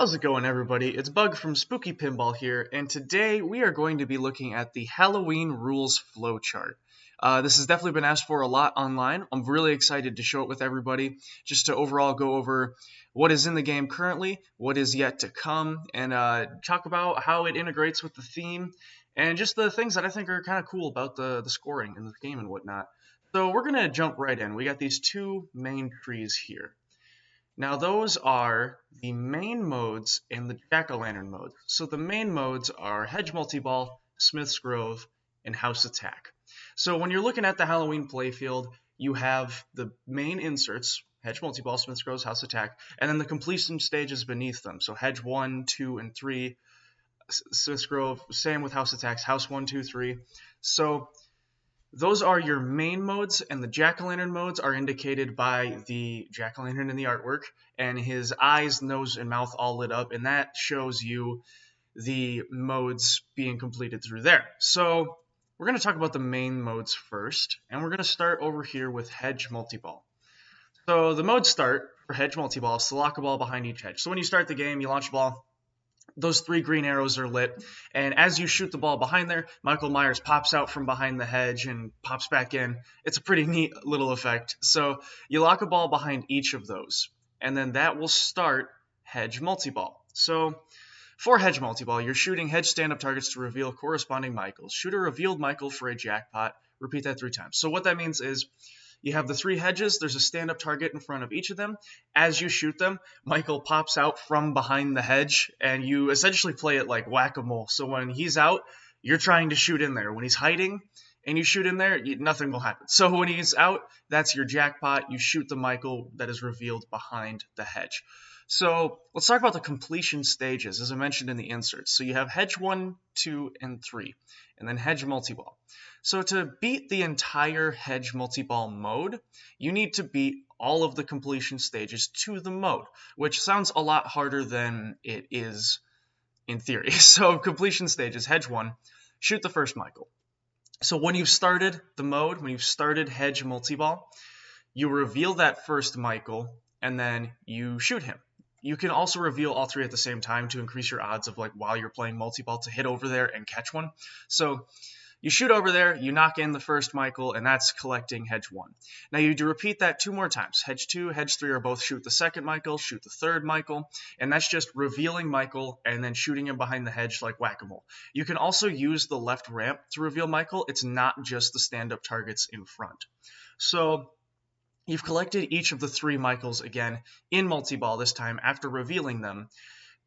How's it going, everybody? It's Bug from Spooky Pinball here, and today we are going to be looking at the Halloween rules flowchart. This has definitely been asked for a lot online. I'm really excited to show it with everybody, just to overall go over what is in the game currently, what is yet to come, and talk about how it integrates with the theme, and just the things that I think are kind of cool about the scoring in the game and whatnot. So we're going to jump right in. We got these two main trees here. Now those are the main modes and the jack-o'-lantern mode. So the main modes are Hedge Multiball, Smith's Grove, and House Attack. So when you're looking at the Halloween playfield, you have the main inserts, Hedge Multiball, Smith's Grove, House Attack, and then the completion stages beneath them. So Hedge 1, 2, and 3, Smith's Grove, same with House Attacks, House 1, 2, 3. So those are your main modes, and the jack-o'-lantern modes are indicated by the jack-o'-lantern in the artwork, and his eyes, nose, and mouth all lit up, and that shows you the modes being completed through there. So we're going to talk about the main modes first, and we're going to start over here with Hedge Multiball. So the mode start for Hedge Multiball is to lock a ball behind each hedge. So when you start the game, you launch a ball. Those three green arrows are lit, and as you shoot the ball behind there, Michael Myers pops out from behind the hedge and pops back in. It's a pretty neat little effect. So you lock a ball behind each of those, and then that will start Hedge Multiball. So for Hedge Multiball, you're shooting hedge stand-up targets to reveal corresponding Michaels. Shoot a revealed Michael for a jackpot. Repeat that 3 times. So what that means is you have the 3 hedges. There's a stand-up target in front of each of them. As you shoot them, Michael pops out from behind the hedge, and you essentially play it like whack-a-mole. So when he's out, you're trying to shoot in there. When he's hiding and you shoot in there, nothing will happen. So when he's out, that's your jackpot. You shoot the Michael that is revealed behind the hedge. So let's talk about the completion stages, as I mentioned in the inserts. So you have Hedge 1, 2, and 3, and then Hedge Multiball. So to beat the entire Hedge Multiball mode, you need to beat all of the completion stages to the mode, which sounds a lot harder than it is in theory. So completion stages, Hedge 1, shoot the first Michael. So when you've started the mode, when you've started Hedge Multiball, you reveal that first Michael, and then you shoot him. You can also reveal all 3 at the same time to increase your odds of, like, while you're playing multi-ball, to hit over there and catch one. So you shoot over there, you knock in the first Michael, and that's collecting Hedge 1. Now you do repeat that 2 more times. Hedge 2, Hedge 3 are both shoot the second Michael, shoot the third Michael, and that's just revealing Michael and then shooting him behind the hedge like whack-a-mole. You can also use the left ramp to reveal Michael. It's not just the stand-up targets in front. So you've collected each of the 3 Michaels again in multi-ball this time after revealing them.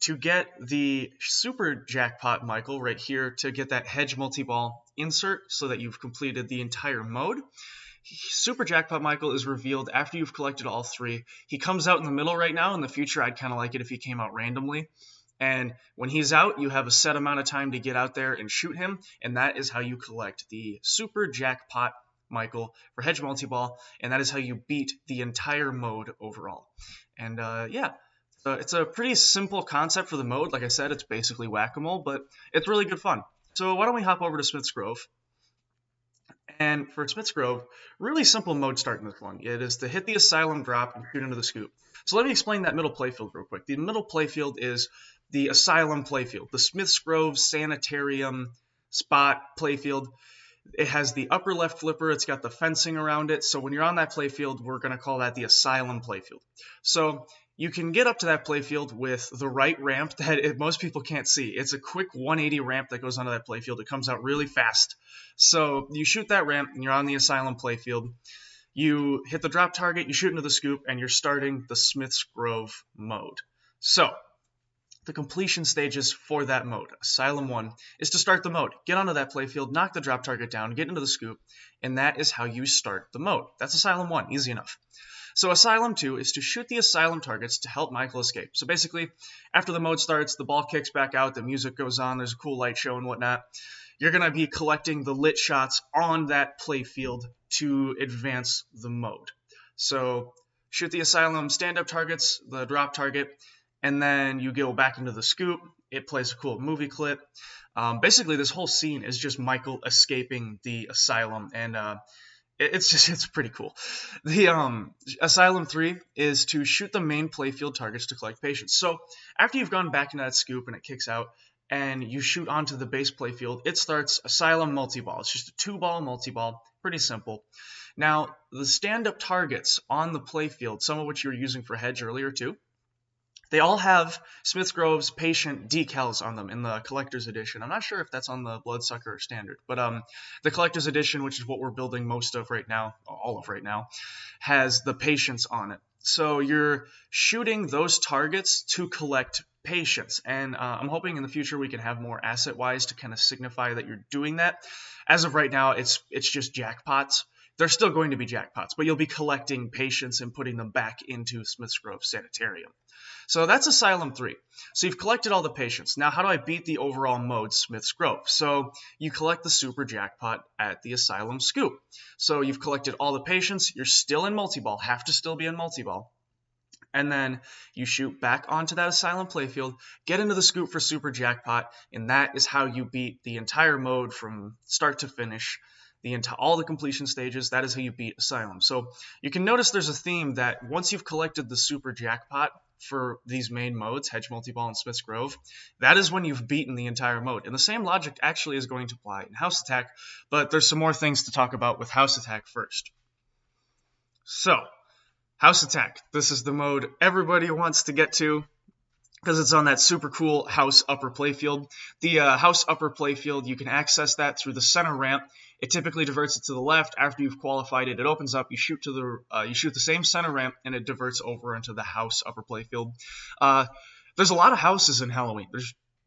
To get the super jackpot Michael right here, to get that Hedge Multiball insert so that you've completed the entire mode, super jackpot Michael is revealed after you've collected all 3. He comes out in the middle right now. In the future, I'd kind of like it if he came out randomly. And when he's out, you have a set amount of time to get out there and shoot him, and that is how you collect the super jackpot Michael for Hedge Multiball, and that is how you beat the entire mode overall. And yeah. It's a pretty simple concept for the mode. Like I said, it's basically whack-a-mole, but it's really good fun. So why don't we hop over to Smith's Grove? And for Smith's Grove, really simple mode start in this one. It is to hit the Asylum drop and shoot into the scoop. So let me explain that middle playfield real quick. The middle playfield is the Asylum playfield, the Smith's Grove Sanitarium spot playfield. It has the upper left flipper. It's got the fencing around it. So when you're on that playfield, we're going to call that the Asylum playfield. So you can get up to that playfield with the right ramp that most people can't see. It's a quick 180 ramp that goes onto that playfield. It comes out really fast. So you shoot that ramp, and you're on the Asylum playfield. You hit the drop target, you shoot into the scoop, and you're starting the Smith's Grove mode. So the completion stages for that mode, Asylum 1, is to start the mode. Get onto that playfield, knock the drop target down, get into the scoop, and that is how you start the mode. That's Asylum 1, easy enough. So Asylum 2 is to shoot the Asylum targets to help Michael escape. So basically, after the mode starts, the ball kicks back out, the music goes on, there's a cool light show and whatnot. You're going to be collecting the lit shots on that playfield to advance the mode. So shoot the Asylum stand-up targets, the drop target, and then you go back into the scoop. It plays a cool movie clip. Basically, this whole scene is just Michael escaping the Asylum, and It's pretty cool. The Asylum 3 is to shoot the main playfield targets to collect patience. So after you've gone back into that scoop and it kicks out, and you shoot onto the base playfield, it starts Asylum multi-ball. It's just a 2-ball multi-ball, pretty simple. Now, the stand-up targets on the playfield, some of which you were using for hedge earlier too, they all have Smith's Grove's patient decals on them in the collector's edition. I'm not sure if that's on the Bloodsucker or standard, but the collector's edition, which is what we're building most of right now, all of right now, has the patients on it. So you're shooting those targets to collect patients, and I'm hoping in the future we can have more asset-wise to kind of signify that you're doing that. As of right now, it's just jackpots. They're still going to be jackpots, but you'll be collecting patients and putting them back into Smith's Grove Sanitarium. So that's Asylum 3. So you've collected all the patients. Now, how do I beat the overall mode Smith's Grove? So you collect the super jackpot at the Asylum Scoop. So you've collected all the patients. You're still in multi-ball. Have to still be in multi-ball. And then you shoot back onto that Asylum playfield, get into the scoop for super jackpot, and that is how you beat the entire mode from start to finish. All the completion stages, that is how you beat Asylum. So you can notice there's a theme that once you've collected the super jackpot for these main modes, Hedge, Multi-Ball, and Smith's Grove, that is when you've beaten the entire mode. And the same logic actually is going to apply in House Attack, but there's some more things to talk about with House Attack first. So, House Attack. This is the mode everybody wants to get to, because it's on that super cool house upper playfield. The house upper playfield, you can access that through the center ramp. It typically diverts it to the left. After you've qualified it, it opens up. You shoot the same center ramp, and it diverts over into the house upper playfield. There's a lot of houses in Halloween.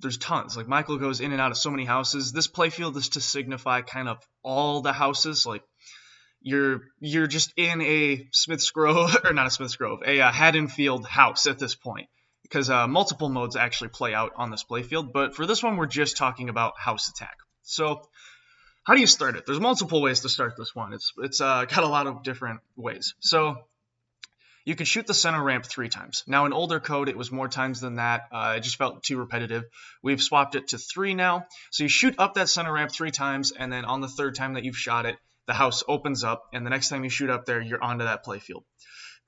There's tons. Like Michael goes in and out of so many houses. This playfield is to signify kind of all the houses. Like you're just in a Smith's Grove, or not a Smith's Grove, a Haddonfield house at this point, because multiple modes actually play out on this playfield. But for this one, we're just talking about House Attack. So how do you start it? There's multiple ways to start this one. It's got a lot of different ways. So you can shoot the center ramp 3 times. Now, in older code, it was more times than that. It just felt too repetitive. We've swapped it to 3 now. So you shoot up that center ramp 3 times, and then on the 3rd time that you've shot it, the house opens up, and the next time you shoot up there, you're onto that playfield.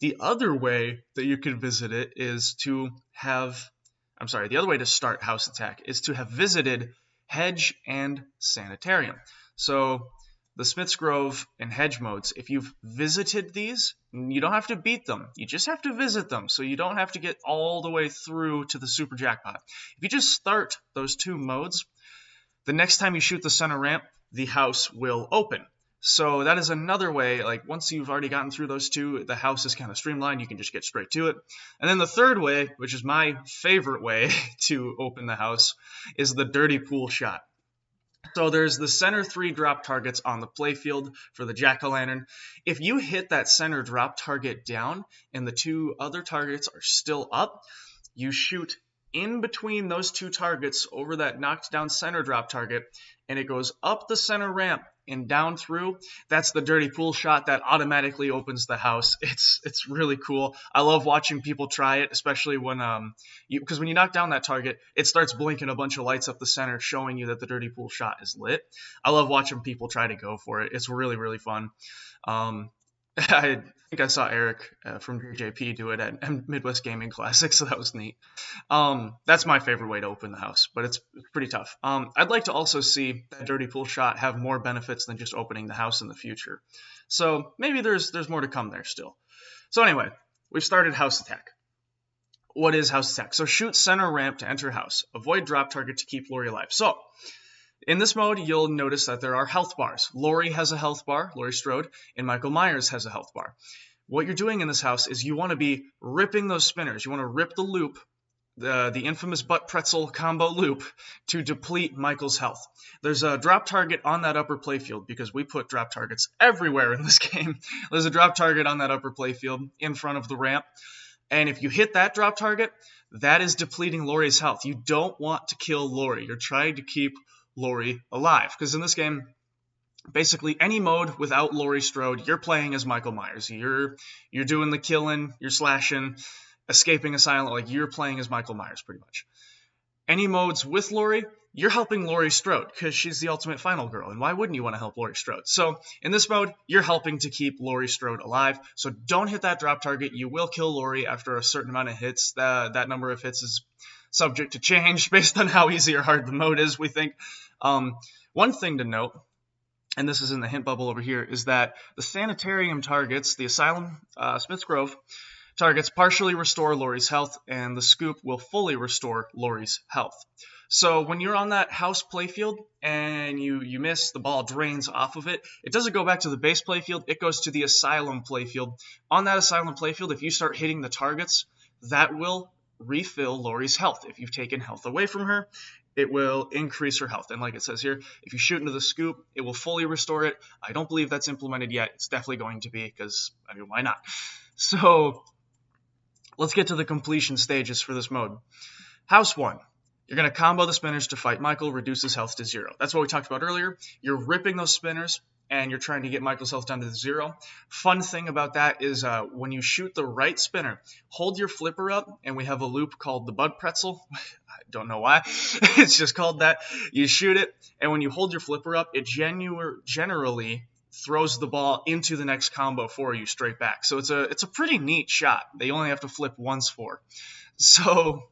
The other way that you can visit it is to have, the other way to start House Attack is to have visited Hedge and Sanitarium. So the Smith's Grove and Hedge modes, if you've visited these, you don't have to beat them. You just have to visit them, so you don't have to get all the way through to the super jackpot. If you just start those 2 modes, the next time you shoot the center ramp, the house will open. So that is another way, like once you've already gotten through those 2, the house is kind of streamlined, you can just get straight to it. And then the 3rd way, which is my favorite way to open the house, is the dirty pool shot. So there's the center 3 drop targets on the playfield for the jack-o'-lantern. If you hit that center drop target down and the 2 other targets are still up, you shoot in between those 2 targets over that knocked down center drop target, and it goes up the center ramp and down through. That's the dirty pool shot that automatically opens the house. It's really cool. I love watching people try it, especially when because when you knock down that target, it starts blinking a bunch of lights up the center, showing you that the dirty pool shot is lit. I love watching people try to go for it. It's really, really fun. I think I saw Eric from JP do it at Midwest Gaming Classic, so that was neat. That's my favorite way to open the house, but it's pretty tough. I'd like to also see that dirty pool shot have more benefits than just opening the house in the future. So maybe there's more to come there still. So anyway, we've started House Attack. What is House Attack? So shoot center ramp to enter house. Avoid drop target to keep Lori alive. So in this mode, you'll notice that there are health bars. Lori has a health bar, Laurie Strode, and Michael Myers has a health bar. What you're doing in this house is you want to be ripping those spinners. You want to rip the loop, the infamous butt pretzel combo loop, to deplete Michael's health. There's a drop target on that upper playfield, because we put drop targets everywhere in this game. There's a drop target on that upper playfield in front of the ramp. And if you hit that drop target, that is depleting Lori's health. You don't want to kill Lori. You're trying to keep Lori alive, because in this game, basically any mode without Laurie Strode, you're playing as Michael Myers. You're doing the killing, you're slashing, escaping asylum, like you're playing as Michael Myers pretty much. Any modes with Lori, you're helping Laurie Strode because she's the ultimate final girl, and why wouldn't you want to help Laurie Strode? So in this mode, you're helping to keep Laurie Strode alive, so don't hit that drop target. You will kill Laurie after a certain amount of hits. That number of hits is subject to change based on how easy or hard the mode is, we think. One thing to note, and this is in the hint bubble over here, is that the sanitarium targets, the asylum, Smith's Grove targets, partially restore Laurie's health, and the scoop will fully restore Laurie's health. So when you're on that house playfield and you miss, the ball drains off of it, it doesn't go back to the base playfield, it goes to the asylum playfield. On that asylum playfield, if you start hitting the targets, that will refill Laurie's health. If you've taken health away from her, it will increase her health. And like it says here, if you shoot into the scoop, it will fully restore it. I don't believe that's implemented yet. It's definitely going to be because, I mean, why not? So let's get to the completion stages for this mode. House 1. You're going to combo the spinners to fight Michael, reduce his health to 0. That's what we talked about earlier. You're ripping those spinners, and you're trying to get Michael's health down to 0. Fun thing about that is when you shoot the right spinner, hold your flipper up, and we have a loop called the bug pretzel. I don't know why. It's just called that. You shoot it, and when you hold your flipper up, it generally throws the ball into the next combo for you straight back. So it's a pretty neat shot. They only have to flip once for. So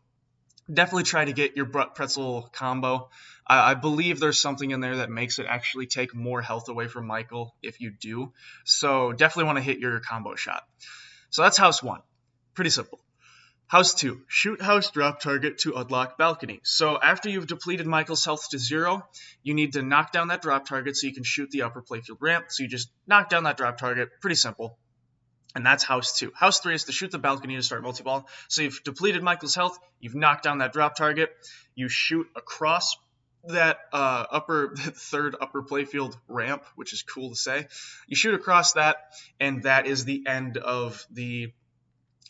definitely try to get your pretzel combo. I believe there's something in there that makes it actually take more health away from Michael if you do. So definitely want to hit your combo shot. So that's house 1. Pretty simple. House 2. Shoot house drop target to unlock balcony. So after you've depleted Michael's health to 0, you need to knock down that drop target so you can shoot the upper playfield ramp. So you just knock down that drop target. Pretty simple. And that's house 2. House 3 is to shoot the balcony to start multi-ball. So you've depleted Michael's health, you've knocked down that drop target, you shoot across that third upper playfield ramp, which is cool to say. You shoot across that, and that is the end of the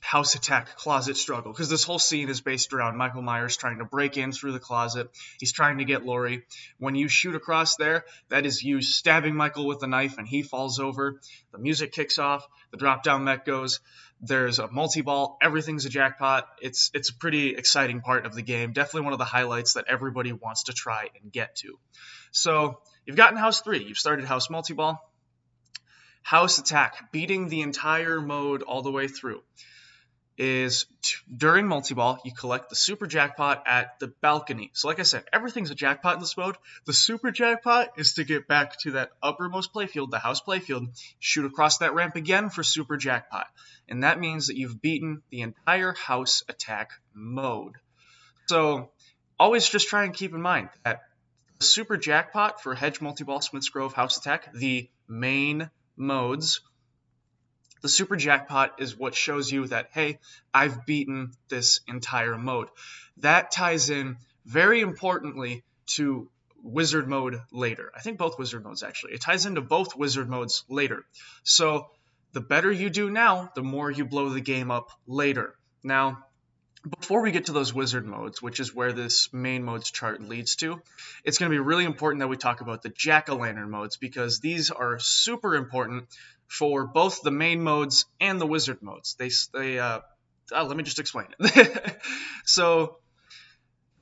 house attack closet struggle, because this whole scene is based around Michael Myers trying to break in through the closet. He's trying to get Laurie. When you shoot across there, that is you stabbing Michael with a knife, and he falls over. The music kicks off. The drop-down mech goes. There's a multi-ball. Everything's a jackpot. It's a pretty exciting part of the game. Definitely one of the highlights that everybody wants to try and get to. So you've gotten house 3. You've started house multi-ball. House attack, beating the entire mode all the way through, is during multi-ball, you collect the super jackpot at the balcony. So like I said, everything's a jackpot in this mode. The super jackpot is to get back to that uppermost playfield, the house playfield, shoot across that ramp again for super jackpot. And that means that you've beaten the entire house attack mode. So always just try and keep in mind that the super jackpot for Hedge, multi-ball, Smith's Grove, house attack, the main modes, the super jackpot is what shows you that, hey, I've beaten this entire mode. That ties in very importantly to wizard mode later. I think both wizard modes, actually. It ties into both wizard modes later. So the better you do now, the more you blow the game up later. Now, before we get to those wizard modes, which is where this main modes chart leads to, it's going to be really important that we talk about the jack-o'-lantern modes, because these are super important for both the main modes and the wizard modes. Let me just explain it. So,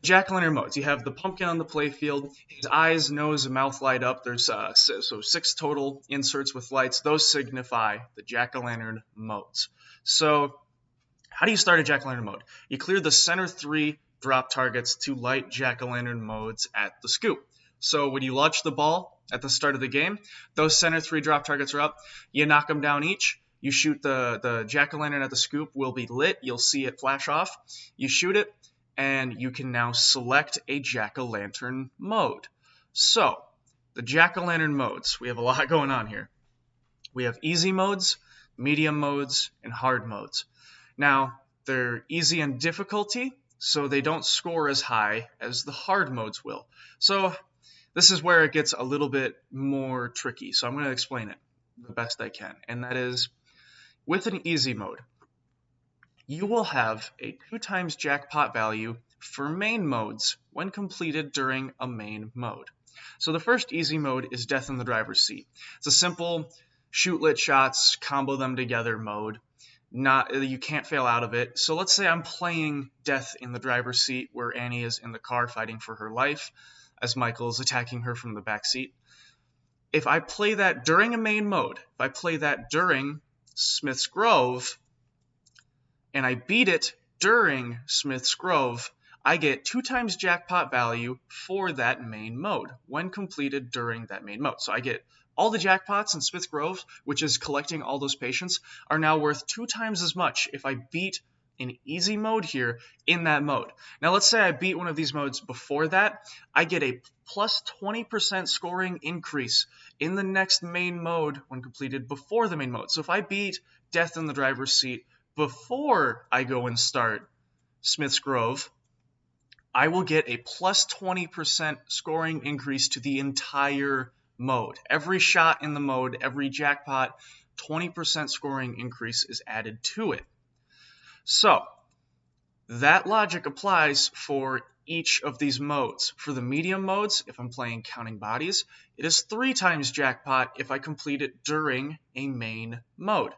jack-o'-lantern modes. You have the pumpkin on the playfield. His eyes, nose, and mouth light up. There's 6 total inserts with lights. Those signify the jack-o'-lantern modes. So, how do you start a jack-o'-lantern mode? You clear the center 3 drop targets to light jack-o'-lantern modes at the scoop. So when you launch the ball at the start of the game, those center 3 drop targets are up. You knock them down each. You shoot the jack-o'-lantern at the scoop will be lit. You'll see it flash off. You shoot it, and you can now select a jack-o'-lantern mode. So the jack-o'-lantern modes, we have a lot going on here. We have easy modes, medium modes, and hard modes. Now, they're easy in difficulty, so they don't score as high as the hard modes will. So this is where it gets a little bit more tricky, so I'm going to explain it the best I can. And that is, with an easy mode, you will have a 2 times jackpot value for main modes when completed during a main mode. So the first easy mode is Death in the Driver's Seat. It's a simple shoot lit shots, combo them together mode. you can't fail out of it. So let's say I'm playing Death in the driver's seat, where Annie is in the car fighting for her life as Michael is attacking her from the back seat. If I play that during a main mode, if I play that during Smith's Grove, and I beat it during Smith's Grove, I get 2 times jackpot value for that main mode when completed during that main mode. So I get all the jackpots in Smith's Grove, which is collecting all those patients, are now worth 2 times as much if I beat an easy mode here in that mode. Now let's say I beat one of these modes before that, I get a plus 20% scoring increase in the next main mode when completed before the main mode. So if I beat Death in the driver's seat before I go and start Smith's Grove, I will get a plus 20% scoring increase to the entire mode. Every shot in the mode, every jackpot, 20% scoring increase is added to it. So that logic applies for each of these modes. For the medium modes, if I'm playing Counting Bodies, it is 3 times jackpot if I complete it during a main mode,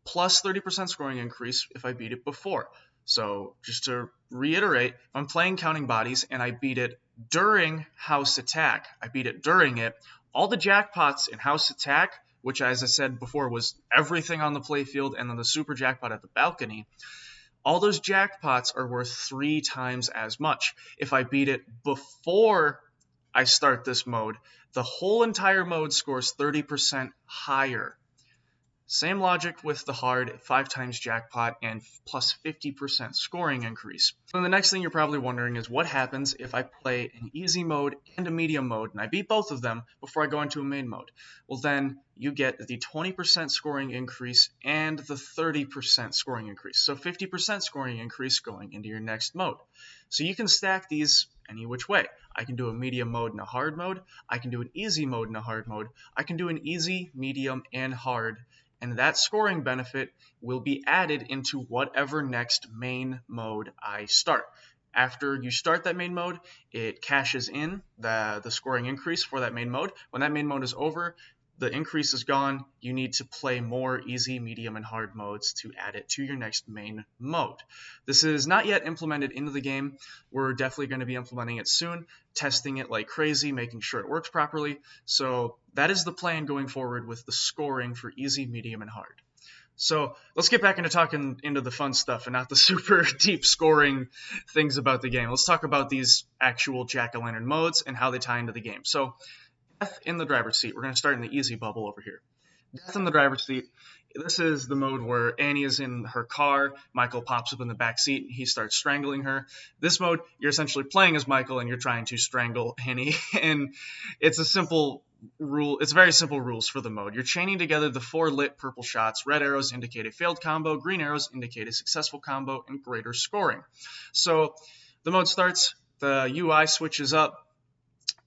plus 30% scoring increase if I beat it before. So just to reiterate, if I'm playing Counting Bodies and I beat it during House Attack, I beat it during it, all the jackpots in House Attack, which as I said before was everything on the playfield and then the super jackpot at the balcony, all those jackpots are worth 3 times as much. If I beat it before I start this mode, the whole entire mode scores 30% higher. Same logic with the hard, 5 times jackpot and plus 50% scoring increase. So the next thing you're probably wondering is what happens if I play an easy mode and a medium mode and I beat both of them before I go into a main mode? Well, then you get the 20% scoring increase and the 30% scoring increase. So 50% scoring increase going into your next mode. So you can stack these any which way. I can do a medium mode and a hard mode. I can do an easy mode and a hard mode. I can do an easy, medium, and hard. And that scoring benefit will be added into whatever next main mode I start. After you start that main mode, it cashes in the scoring increase for that main mode. When that main mode is over, the increase is gone. You need to play more easy, medium, and hard modes to add it to your next main mode. This is not yet implemented into the game. We're definitely going to be implementing it soon, testing it like crazy, making sure it works properly. So that is the plan going forward with the scoring for easy, medium, and hard. So let's get back into talking into the fun stuff and not the super deep scoring things about the game. Let's talk about these actual jack-o'-lantern modes and how they tie into the game. So Death in the driver's seat. We're going to start in the easy bubble over here. Death in the driver's seat. This is the mode where Annie is in her car. Michael pops up in the back seat and he starts strangling her. This mode, you're essentially playing as Michael and you're trying to strangle Annie. And it's a simple rule. It's very simple rules for the mode. You're chaining together the 4 lit purple shots. Red arrows indicate a failed combo. Green arrows indicate a successful combo and greater scoring. So the mode starts. The UI switches up.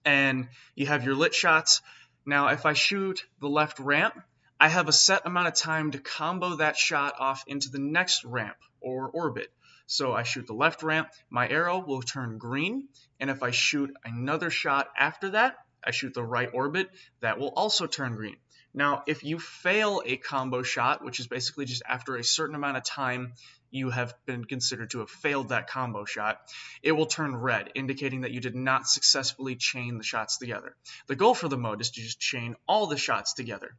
And you have your lit shots. Now, if I shoot the left ramp, I have a set amount of time to combo that shot off into the next ramp or orbit. So I shoot the left ramp, my arrow will turn green, and if I shoot another shot after that, I shoot the right orbit, that will also turn green. Now, if you fail a combo shot, which is basically just after a certain amount of time you have been considered to have failed that combo shot, it will turn red, indicating that you did not successfully chain the shots together. The goal for the mode is to just chain all the shots together,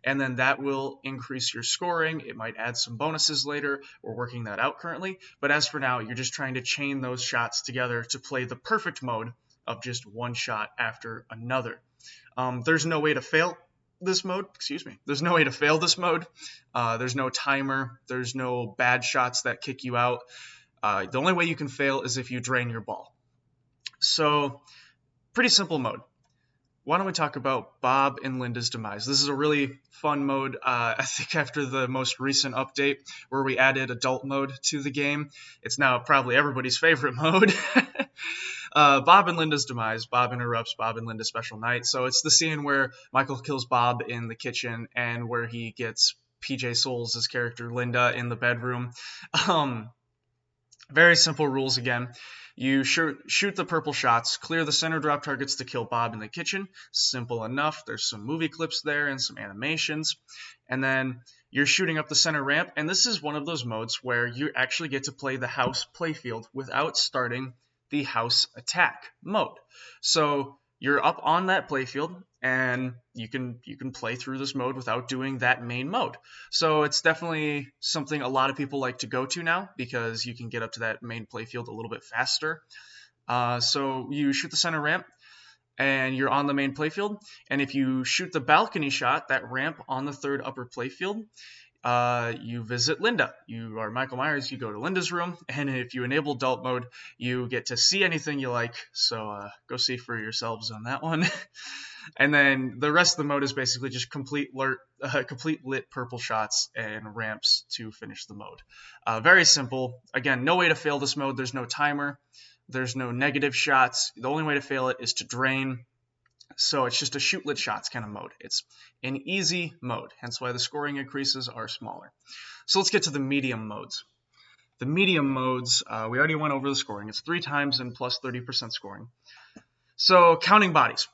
and then that will increase your scoring. It might add some bonuses later. We're working that out currently, but as for now, you're just trying to chain those shots together to play the perfect mode of just one shot after another. There's no way to fail this mode, There's no way to fail this mode. There's no timer. There's no bad shots that kick you out. The only way you can fail is if you drain your ball. So, pretty simple mode. Why don't we talk about Bob and Linda's demise? This is a really fun mode, I think after the most recent update where we added adult mode to the game. It's now probably everybody's favorite mode. Bob and Linda's demise. Bob interrupts Bob and Linda's special night. So it's the scene where Michael kills Bob in the kitchen and where he gets PJ Souls' character Linda in the bedroom. Very simple rules again. You shoot the purple shots, clear the center drop targets to kill Bob in the kitchen. Simple enough. There's some movie clips there and some animations. And then you're shooting up the center ramp, and this is one of those modes where you actually get to play the house playfield without starting the house attack mode. So you're up on that playfield, and you can play through this mode without doing that main mode. So it's definitely something a lot of people like to go to now, because you can get up to that main playfield a little bit faster. So you shoot the center ramp, and you're on the main playfield. And if you shoot the balcony shot, that ramp on the third upper playfield, you visit Linda. You are Michael Myers, you go to Linda's room, and if you enable adult mode, you get to see anything you like. So go see for yourselves on that one. And then the rest of the mode is basically just complete lit purple shots and ramps to finish the mode. Very simple. Again, no way to fail this mode. There's no timer. There's no negative shots. The only way to fail it is to drain. So it's just a shoot lit shots kind of mode. It's an easy mode, hence why the scoring increases are smaller. So let's get to the medium modes. The medium modes, we already went over the scoring. It's 3 times and plus 30% scoring. So counting bodies.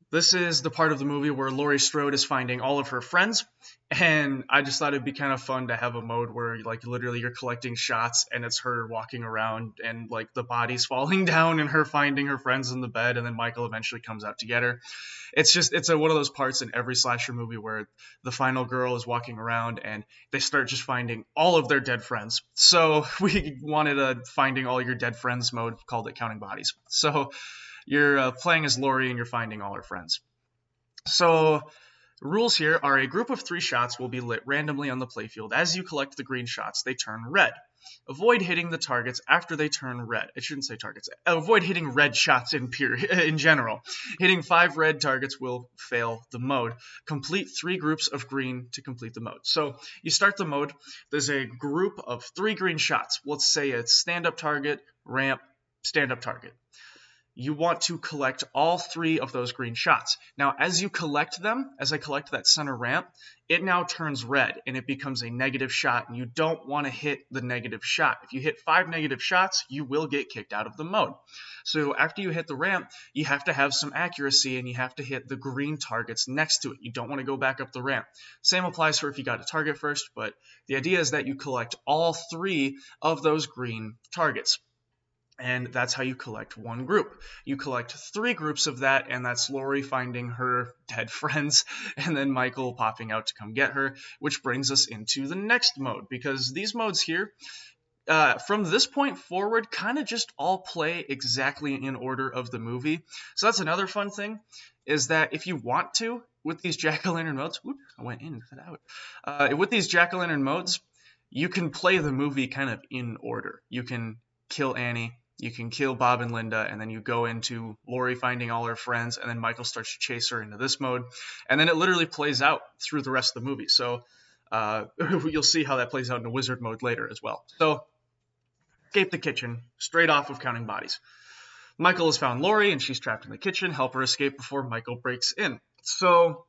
This is the part of the movie where Laurie Strode is finding all of her friends, and I just thought it'd be kind of fun to have a mode where like literally you're collecting shots and it's her walking around and like the bodies falling down and her finding her friends in the bed, and then Michael eventually comes out to get her. It's one of those parts in every slasher movie where the final girl is walking around and they start just finding all of their dead friends. So we wanted a finding all your dead friends mode, called it Counting Bodies. So you're playing as Laurie and you're finding all her friends. So rules here are a group of 3 shots will be lit randomly on the playfield. As you collect the green shots, they turn red. Avoid hitting the targets after they turn red. It shouldn't say targets. Avoid hitting red shots in general. Hitting 5 red targets will fail the mode. Complete 3 groups of green to complete the mode. So you start the mode. There's a group of 3 green shots. Let's say it's stand-up target, ramp, stand-up target. You want to collect all 3 of those green shots. Now, as you collect them, as I collect that center ramp, it now turns red and it becomes a negative shot, and you don't want to hit the negative shot. If you hit 5 negative shots, you will get kicked out of the mode. So after you hit the ramp, you have to have some accuracy and you have to hit the green targets next to it. You don't want to go back up the ramp. Same applies for if you got a target first, but the idea is that you collect all 3 of those green targets. And that's how you collect one group. You collect 3 groups of that, and that's Laurie finding her dead friends, and then Michael popping out to come get her, which brings us into the next mode, because these modes here, from this point forward, kind of just all play exactly in order of the movie. So that's another fun thing, is that if you want to, with these jack-o'-lantern modes, I went in and cut out. With these jack-o'-lantern modes, you can play the movie kind of in order. You can kill Annie, you can kill Bob and Linda, and then you go into Laurie finding all her friends, and then Michael starts to chase her into this mode. And then it literally plays out through the rest of the movie. So you'll see how that plays out in a wizard mode later as well. So escape the kitchen, straight off of Counting Bodies. Michael has found Laurie, and she's trapped in the kitchen. Help her escape before Michael breaks in. So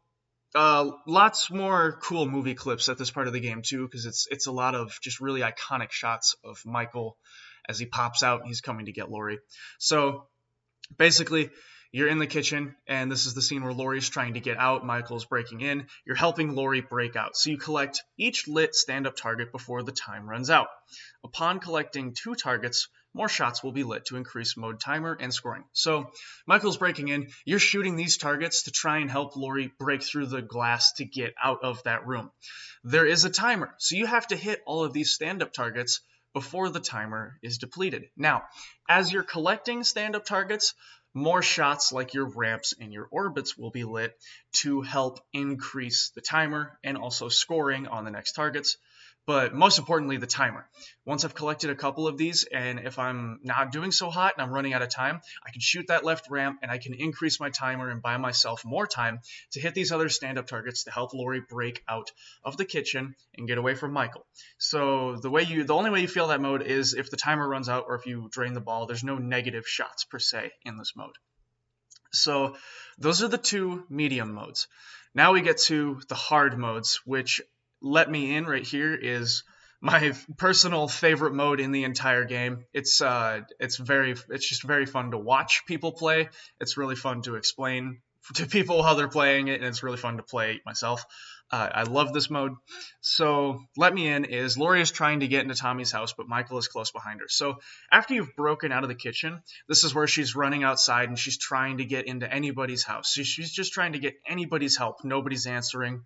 lots more cool movie clips at this part of the game, too, because it's a lot of just really iconic shots of Michael as he pops out and he's coming to get Laurie. So basically, you're in the kitchen, and this is the scene where Laurie's trying to get out. Michael's breaking in. You're helping Laurie break out. So you collect each lit stand-up target before the time runs out. Upon collecting 2 targets, more shots will be lit to increase mode timer and scoring. So Michael's breaking in. You're shooting these targets to try and help Laurie break through the glass to get out of that room. There is a timer, so you have to hit all of these stand-up targets before the timer is depleted. Now, as you're collecting stand-up targets, more shots like your ramps and your orbits will be lit to help increase the timer and also scoring on the next targets. But most importantly, the timer. Once I've collected a couple of these, and if I'm not doing so hot and I'm running out of time, I can shoot that left ramp and I can increase my timer and buy myself more time to hit these other stand-up targets to help Laurie break out of the kitchen and get away from Michael. So the only way you feel that mode is if the timer runs out or if you drain the ball. There's no negative shots per se in this mode. So those are the 2 medium modes. Now we get to the hard modes, which let me in right here is my personal favorite mode in the entire game. It's just very fun to watch people play. It's really fun to explain to people how they're playing it, and it's really fun to play myself. I love this mode. So Let Me In is Lori is trying to get into Tommy's house, but Michael is close behind her. So after you've broken out of the kitchen, this is where she's running outside and she's trying to get into anybody's house. She's just trying to get anybody's help. Nobody's answering.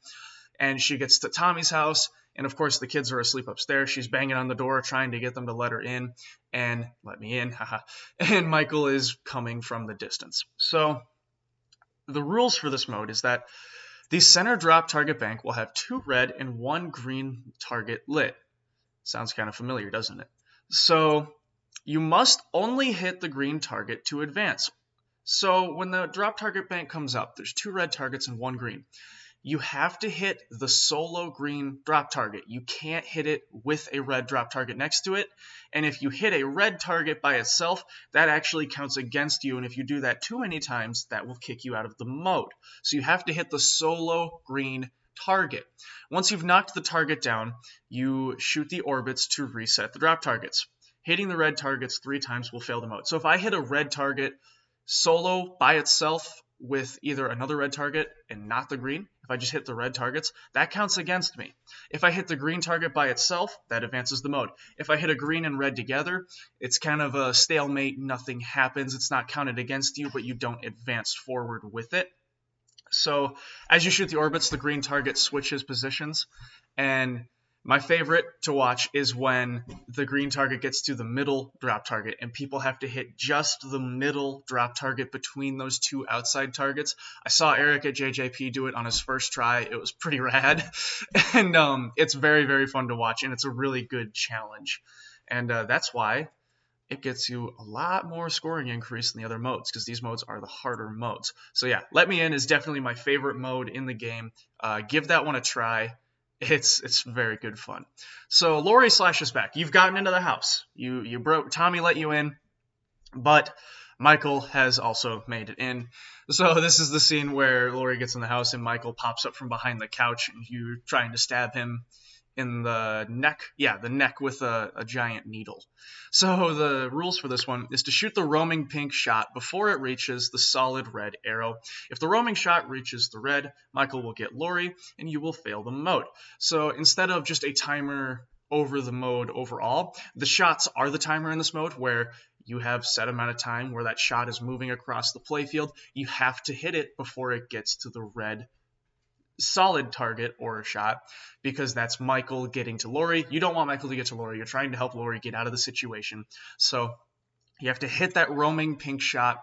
And she gets to Tommy's house, and of course the kids are asleep upstairs. She's banging on the door trying to get them to let her in, and let me in, haha. And Michael is coming from the distance. So the rules for this mode is that the center drop target bank will have 2 red and 1 green target lit. Sounds kind of familiar, doesn't it? So you must only hit the green target to advance. So when the drop target bank comes up, there's 2 red targets and 1 green. You have to hit the solo green drop target. You can't hit it with a red drop target next to it. And if you hit a red target by itself, that actually counts against you. And if you do that too many times, that will kick you out of the mode. So you have to hit the solo green target. Once you've knocked the target down, you shoot the orbits to reset the drop targets. Hitting the red targets 3 times will fail the mode. So if I hit a red target solo by itself with either another red target and not the green, if I just hit the red targets, that counts against me. If I hit the green target by itself, that advances the mode. If I hit a green and red together, it's kind of a stalemate, nothing happens. It's not counted against you, but you don't advance forward with it. So as you shoot the orbits, the green target switches positions, and my favorite to watch is when the green target gets to the middle drop target and people have to hit just the middle drop target between those 2 outside targets. I saw Eric at JJP do it on his first try. It was pretty rad. And it's very, very fun to watch, and it's a really good challenge. And that's why it gets you a lot more scoring increase than the other modes, because these modes are the harder modes. So yeah, Let Me In is definitely my favorite mode in the game. Give that one a try. It's very good fun. So Lori slashes back. You've gotten into the house. You broke. Tommy let you in, but Michael has also made it in. So this is the scene where Lori gets in the house and Michael pops up from behind the couch and you're trying to stab him in the neck. Yeah, the neck with a giant needle. So the rules for this one is to shoot the roaming pink shot before it reaches the solid red arrow. If the roaming shot reaches the red, Michael will get Lori and you will fail the mode. So instead of just a timer over the mode overall, the shots are the timer in this mode, where you have set amount of time where that shot is moving across the playfield. You have to hit it before it gets to the red solid target or a shot, because that's Michael getting to Lori. You don't want Michael to get to Lori. You're trying to help Lori get out of the situation. So you have to hit that roaming pink shot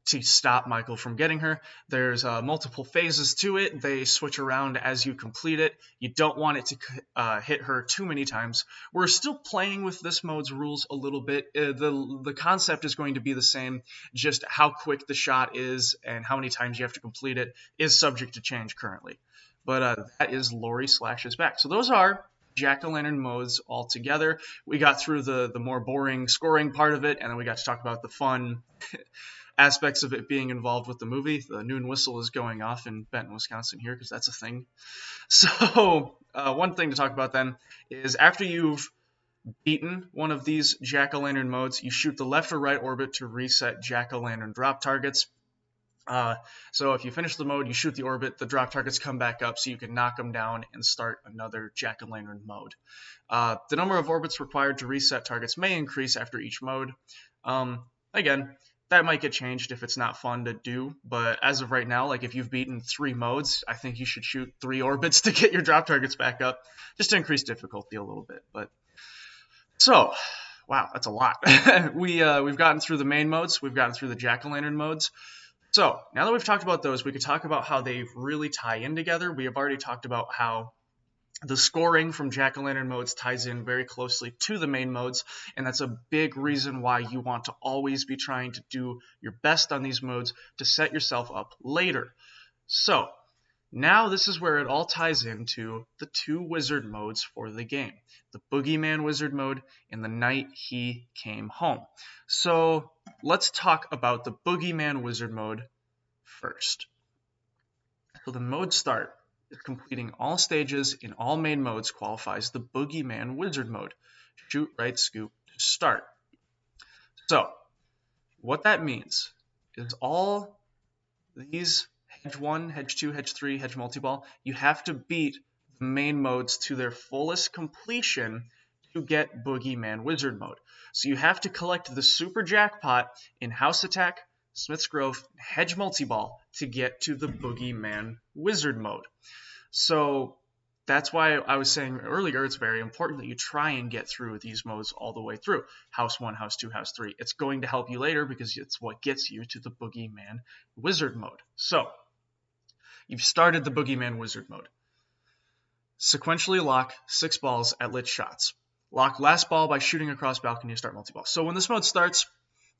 to stop Michael from getting her. There's multiple phases to it. They switch around as you complete it. You don't want it to hit her too many times. We're still playing with this mode's rules a little bit. The concept is going to be the same. Just how quick the shot is and how many times you have to complete it is subject to change currently. But that is Lori Slashes Back. So those are Jack-o'-lantern modes all together. We got through the more boring scoring part of it, and then we got to talk about the fun aspects of it being involved with the movie. The noon whistle is going off in Benton, Wisconsin here, because that's a thing. So one thing to talk about then is after you've beaten one of these jack-o'-lantern modes, you shoot the left or right orbit to reset jack-o'-lantern drop targets. So if you finish the mode, you shoot the orbit, the drop targets come back up so you can knock them down and start another jack-o'-lantern mode. The number of orbits required to reset targets may increase after each mode. Again, that might get changed if it's not fun to do, but as of right now, like if you've beaten 3 modes, I think you should shoot 3 orbits to get your drop targets back up, just to increase difficulty a little bit. But so, wow, that's a lot. We've gotten through the main modes, we've gotten through the jack-o'-lantern modes. So now that we've talked about those, we could talk about how they really tie in together. We have already talked about how the scoring from jack-o'-lantern modes ties in very closely to the main modes, and that's a big reason why you want to always be trying to do your best on these modes to set yourself up later. So now this is where it all ties into the 2 wizard modes for the game, the Boogeyman Wizard mode and the Night He Came Home. So let's talk about the Boogeyman Wizard mode first. So the mode start is completing all stages in all main modes qualifies the Boogeyman Wizard mode. Shoot, right, scoop, start. So what that means is all these hedge 1, hedge 2, hedge 3, hedge multi-ball. You have to beat the main modes to their fullest completion to get Boogeyman Wizard mode. So you have to collect the super jackpot in House Attack, Smith's Grove, hedge multi-ball to get to the Boogeyman Wizard mode. So that's why I was saying earlier it's very important that you try and get through these modes all the way through. House 1, House 2, House 3. It's going to help you later because it's what gets you to the Boogeyman Wizard mode. So, you've started the Boogeyman Wizard mode. Sequentially lock 6 balls at lit shots. Lock last ball by shooting across balcony to start multi-ball. So when this mode starts,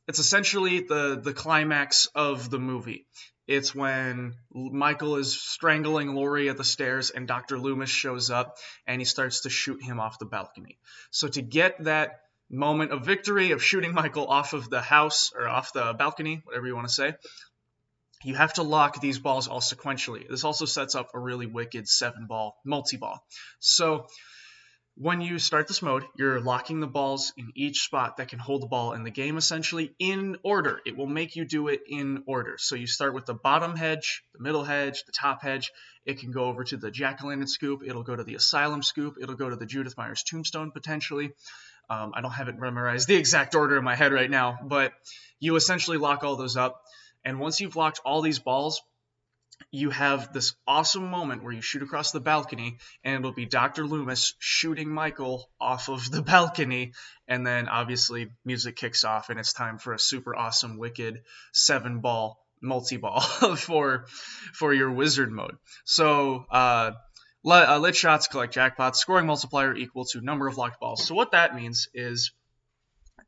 it's essentially the climax of the movie. It's when Michael is strangling Laurie at the stairs and Dr. Loomis shows up and he starts to shoot him off the balcony. So to get that moment of victory of shooting Michael off of the house or off the balcony, whatever you want to say, you have to lock these balls all sequentially. This also sets up a really wicked 7-ball multi-ball. So when you start this mode, you're locking the balls in each spot that can hold the ball in the game, essentially in order. It will make you do it in order. So you start with the bottom hedge, the middle hedge, the top hedge. It can go over to the Jack-o'-lantern scoop. It'll go to the Asylum scoop. It'll go to the Judith Myers Tombstone, potentially. I don't have it memorized the exact order in my head right now, but you essentially lock all those up. And once you've locked all these balls, you have this awesome moment where you shoot across the balcony and it'll be Dr. Loomis shooting Michael off of the balcony, and then obviously music kicks off and it's time for a super awesome wicked 7-ball multi-ball for your wizard mode. So lit shots collect jackpots, scoring multiplier equal to number of locked balls. So what that means is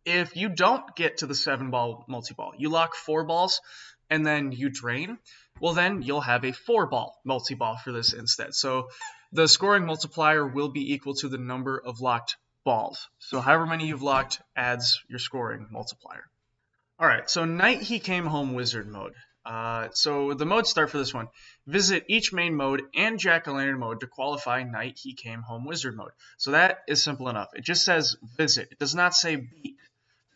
if you don't get to the 7-ball multi-ball, you lock 4 balls and then you drain, well then you'll have a 4-ball multi-ball for this instead. So the scoring multiplier will be equal to the number of locked balls. So however many you've locked adds your scoring multiplier. Alright, so Night He Came Home Wizard mode. So the modes start for this one. Visit each main mode and Jack-o'-lantern mode to qualify Night He Came Home Wizard mode. So that is simple enough. It just says visit. It does not say beat.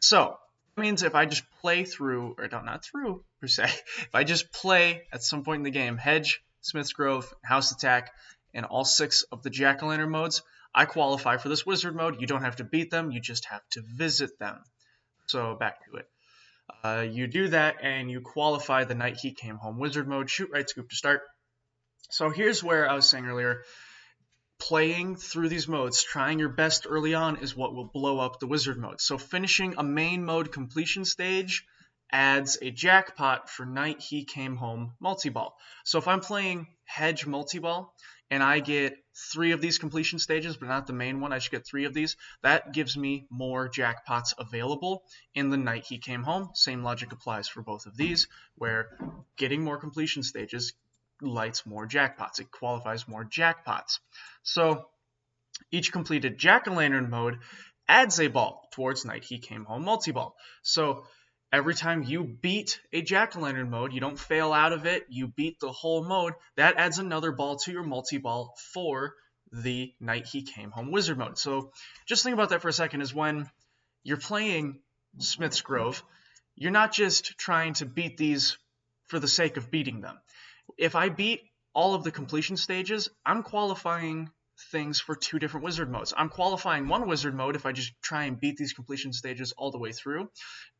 So that means if I just play through, or not through per se, if I just play at some point in the game, Hedge, Smith's Grove, House Attack, and all 6 of the Jack-o'-lantern modes, I qualify for this wizard mode. You don't have to beat them, you just have to visit them. So back to it. You do that and you qualify the Night He Came Home Wizard mode. Shoot right scoop to start. So here's where I was saying earlier, playing through these modes, trying your best early on is what will blow up the wizard mode. So finishing a main mode completion stage adds a jackpot for Night He Came Home multi-ball. So if I'm playing Hedge multi-ball and I get 3 of these completion stages, but not the main one, I should get 3 of these, that gives me more jackpots available in the Night He Came Home. Same logic applies for both of these, where getting more completion stages lights more jackpots. It qualifies more jackpots. So each completed Jack-o'-lantern mode adds a ball towards Night He Came Home multi-ball. So every time you beat a Jack-o'-lantern mode, you don't fail out of it, you beat the whole mode, that adds another ball to your multi-ball for the Night He Came Home Wizard mode. So just think about that for a second, is when you're playing Smith's Grove, you're not just trying to beat these for the sake of beating them. If I beat all of the completion stages, I'm qualifying things for 2 different wizard modes. I'm qualifying one wizard mode if I just try and beat these completion stages all the way through.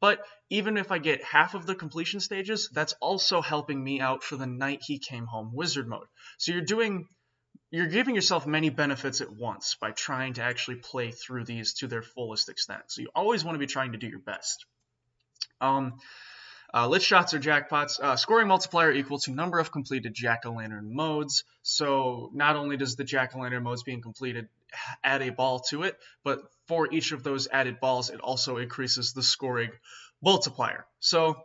But even if I get half of the completion stages, that's also helping me out for the Night He Came Home wizard mode. So you're giving yourself many benefits at once by trying to actually play through these to their fullest extent. So you always want to be trying to do your best. Lit shots or jackpots. Scoring multiplier equal to number of completed Jack-o'-lantern modes. So not only does the Jack-o'-lantern modes being completed add a ball to it, but for each of those added balls, it also increases the scoring multiplier. So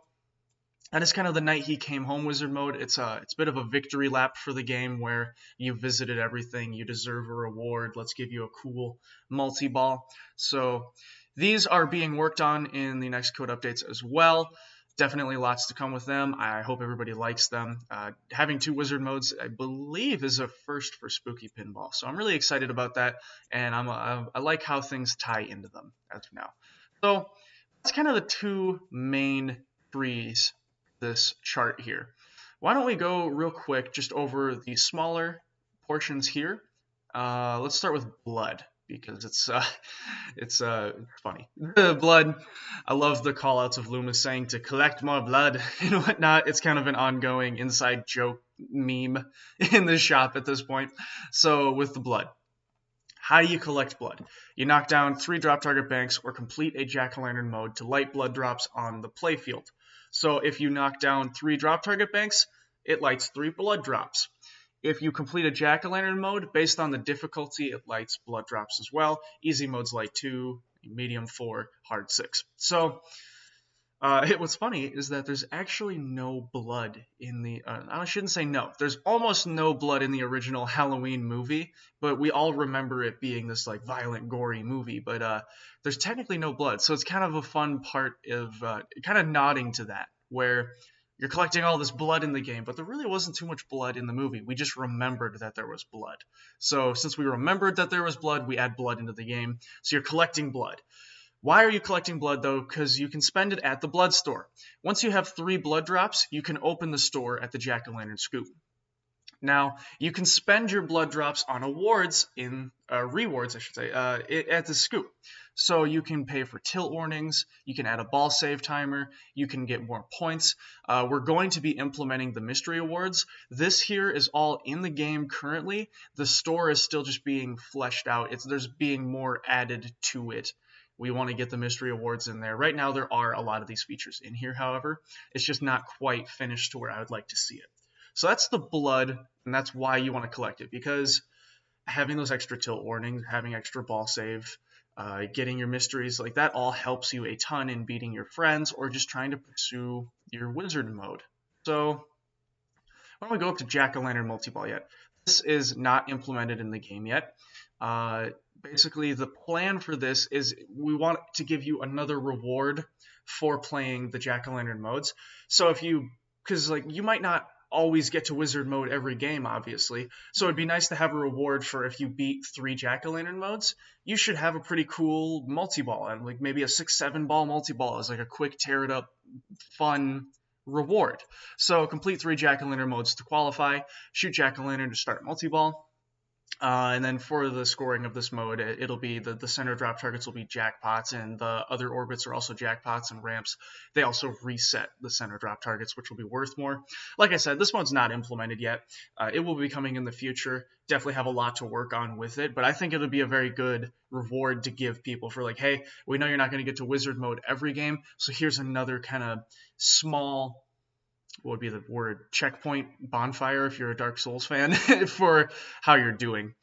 that is kind of the Night He Came Home wizard mode. It's a bit of a victory lap for the game where you visited everything, you deserve a reward, let's give you a cool multi-ball. So these are being worked on in the next code updates as well. Definitely lots to come with them. I hope everybody likes them. Having 2 wizard modes, I believe, is a first for Spooky Pinball. So I'm really excited about that, and I like how things tie into them as of now. So that's kind of the 2 main trees this chart here. why don't we go real quick just over the smaller portions here. Let's start with blood because it's funny. The blood, I love the callouts of Loomis saying to collect more blood and whatnot. It's kind of an ongoing inside joke meme in the shop at this point. So with the blood, how do you collect blood? You knock down 3 drop target banks or complete a jack-o'-lantern mode to light blood drops on the playfield. So if you knock down 3 drop target banks, it lights 3 blood drops. If you complete a jack-o'-lantern mode, based on the difficulty, it lights blood drops as well. Easy modes light 2, medium 4, hard 6. So what's funny is that there's actually no blood in the, I shouldn't say no, there's almost no blood in the original Halloween movie, but we all remember it being this like violent, gory movie, but there's technically no blood. So it's kind of a fun part of kind of nodding to that, where you're collecting all this blood in the game, but there really wasn't too much blood in the movie. We just remembered that there was blood. So since we remembered that there was blood, we add blood into the game. So you're collecting blood. Why are you collecting blood, though? Because you can spend it at the blood store. Once you have 3 blood drops, you can open the store at the Jack-o'-lantern Scoop. Now, you can spend your blood drops on rewards, at the Scoop. So you can pay for tilt warnings, you can add a ball save timer, you can get more points. We're going to be implementing the mystery awards. This here is all in the game currently. The store is still just being fleshed out. There's being more added to it. We want to get the mystery awards in there. Right now, there are a lot of these features in here, however. It's just not quite finished to where I would like to see it. So that's the blood, and that's why you want to collect it, because having those extra tilt warnings, having extra ball save, getting your mysteries, like that all helps you a ton in beating your friends or just trying to pursue your wizard mode. So why don't we go up to Jack-o'-lantern multi-ball yet? This is not implemented in the game yet. Basically, the plan for this is we want to give you another reward for playing the Jack-o'-lantern modes. So because you might not always get to wizard mode every game, obviously. So it'd be nice to have a reward for if you beat 3 Jack-o'-lantern modes. You should have a pretty cool multi-ball, and like maybe a 6-7 ball multi-ball is like a quick tear it up, fun reward. So complete 3 Jack-o'-lantern modes to qualify. Shoot Jack-o'-lantern to start multi-ball. And then for the scoring of this mode, it'll be the center drop targets will be jackpots, and the other orbits are also jackpots, and ramps, they also reset the center drop targets, which will be worth more. Like I said, this mode's not implemented yet. It will be coming in the future. Definitely have a lot to work on with it, but I think it'll be a very good reward to give people for like, hey, we know you're not going to get to wizard mode every game, so here's another kind of small, what would be the word, checkpoint bonfire if you're a Dark Souls fan for how you're doing.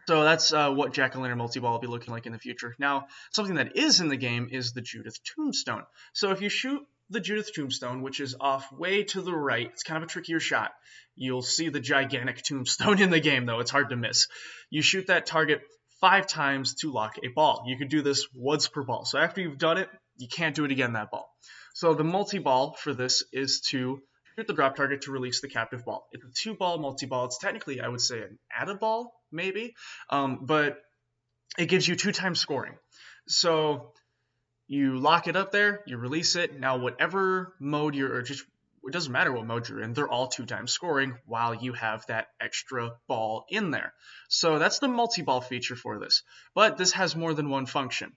So that's what Jack-o'-lantern multi-ball will be looking like in the future. Now, something that is in the game is the Judith Tombstone. So if you shoot the Judith Tombstone, which is off way to the right, it's kind of a trickier shot. You'll see the gigantic tombstone in the game, though. It's hard to miss. You shoot that target 5 times to lock a ball. You can do this once per ball. So after you've done it, you can't do it again, that ball. So the multi-ball for this is to shoot the drop target to release the captive ball. It's a 2-ball multi-ball. It's technically, I would say, an add-a-ball, maybe, but it gives you 2 times scoring. So you lock it up there, you release it. Now whatever mode it doesn't matter what mode you're in, they're all 2 times scoring while you have that extra ball in there. So that's the multi-ball feature for this. But this has more than one function.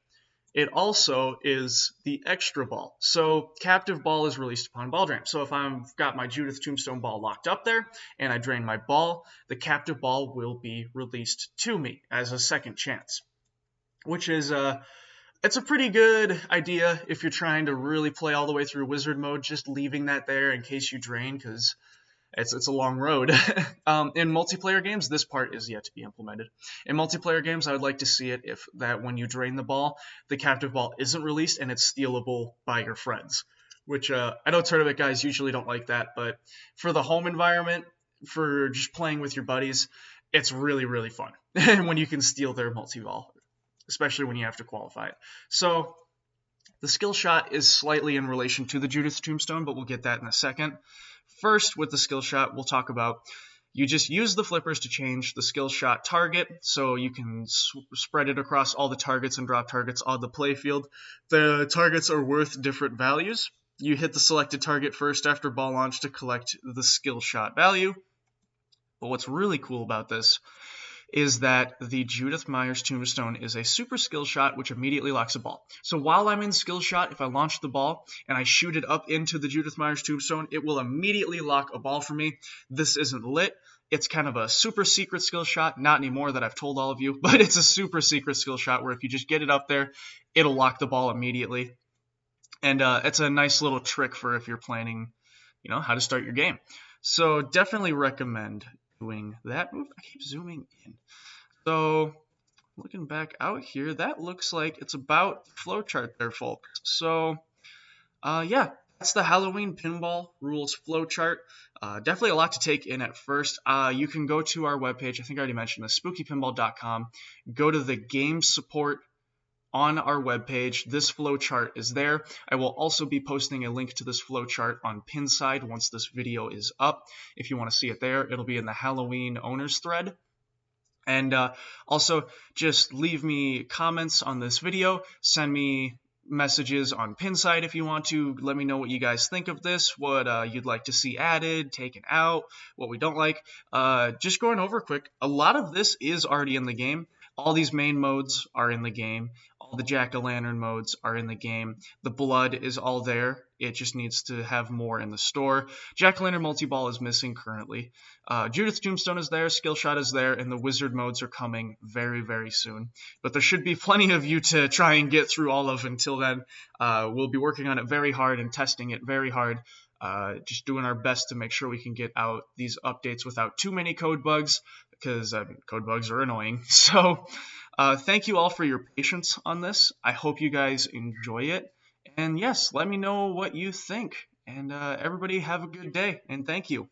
It also is the extra ball. So captive ball is released upon ball drain. So if I've got my Judith Tombstone ball locked up there and I drain my ball, the captive ball will be released to me as a second chance, which is it's a pretty good idea if you're trying to really play all the way through wizard mode, just leaving that there in case you drain, because it's a long road. In multiplayer games, this part is yet to be implemented. In multiplayer games, I would like to see it if that when you drain the ball, the captive ball isn't released and it's stealable by your friends. Which I know tournament guys usually don't like that, but for the home environment, for just playing with your buddies, it's really, really fun when you can steal their multi-ball, especially when you have to qualify it. So the skill shot is slightly in relation to the Judith Tombstone, but we'll get that in a second. First, with the skill shot, we'll talk about you just use the flippers to change the skill shot target, so you can spread it across all the targets and drop targets on the playfield. The targets are worth different values. You hit the selected target first after ball launch to collect the skill shot value. But what's really cool about this is that the Judith Myers Tombstone is a super skill shot which immediately locks a ball. So while I'm in skill shot, if I launch the ball and I shoot it up into the Judith Myers Tombstone, it will immediately lock a ball for me. This isn't lit. It's kind of a super secret skill shot, not anymore that I've told all of you, but it's a super secret skill shot where if you just get it up there, it'll lock the ball immediately. And it's a nice little trick for if you're planning, how to start your game. So definitely recommend doing that. Move. I keep zooming in. So looking back out here, that looks like it's about flowchart there, folks. So yeah, that's the Halloween Pinball Rules flowchart. Definitely a lot to take in at first. You can go to our webpage. I think I already mentioned this, spookypinball.com. Go to the game support on our webpage. This flowchart is there. I will also be posting a link to this flowchart on Pinside once this video is up. If you want to see it there, it'll be in the Halloween owners thread. And also, just leave me comments on this video. Send me messages on Pinside if you want to. Let me know what you guys think of this, what you'd like to see added, taken out, what we don't like. Just going over quick, a lot of this is already in the game. All these main modes are in the game. All the jack-o'-lantern modes are in the game. The blood is all there. It just needs to have more in the store. Jack-o'-lantern multi-ball is missing currently. Judith Tombstone is there. Skill shot is there. And the wizard modes are coming very, very soon. But there should be plenty of you to try and get through all of until then. We'll be working on it very hard and testing it very hard. Just doing our best to make sure we can get out these updates without too many code bugs, because code bugs are annoying. So thank you all for your patience on this. I hope you guys enjoy it. And yes, let me know what you think. And everybody have a good day, and thank you.